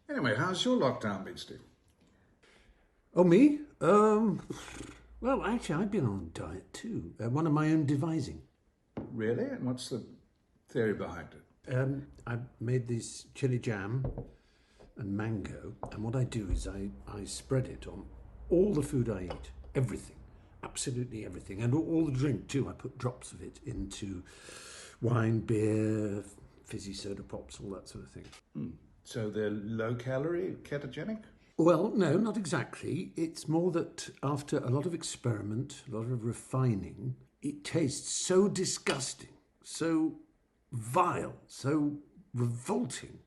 Anyway, how's your lockdown been, Steve? Oh, me? Well, actually, I've been on a diet too. One of my own devising. Really? And what's the theory behind it? I made this chili jam and mango, and what I do is I spread it on all the food I eat, everything, absolutely everything, and all the drink too. I put drops of it into wine, beer, fizzy soda pops, all that sort of thing. So they're low-calorie, ketogenic? Well, no, not exactly. It's more that after a lot of experiment, a lot of refining, it tastes so disgusting, so vile, so revolting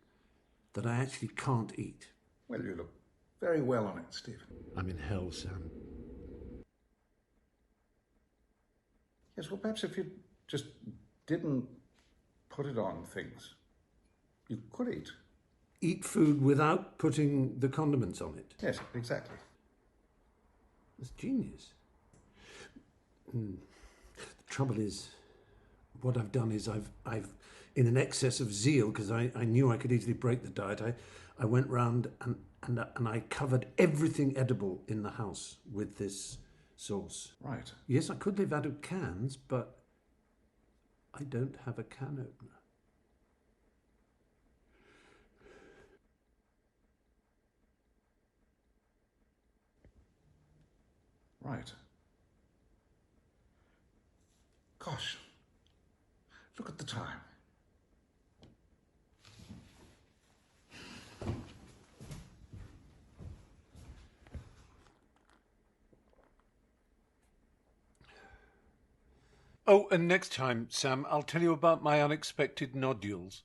that I actually can't eat. Well, you look very well on it, Stephen. I'm in hell, Sam. Yes, well, perhaps if you just didn't put it on things, you could eat. Eat food without putting the condiments on it. Yes, exactly. That's genius. The trouble is, what I've done is I've in an excess of zeal, because I knew I could easily break the diet, I went round and I covered everything edible in the house with this sauce. Right. Yes, I could live out of cans, but I don't have a can opener. Right. Gosh, look at the time. Oh, and next time, Sam, I'll tell you about my unexpected nodules.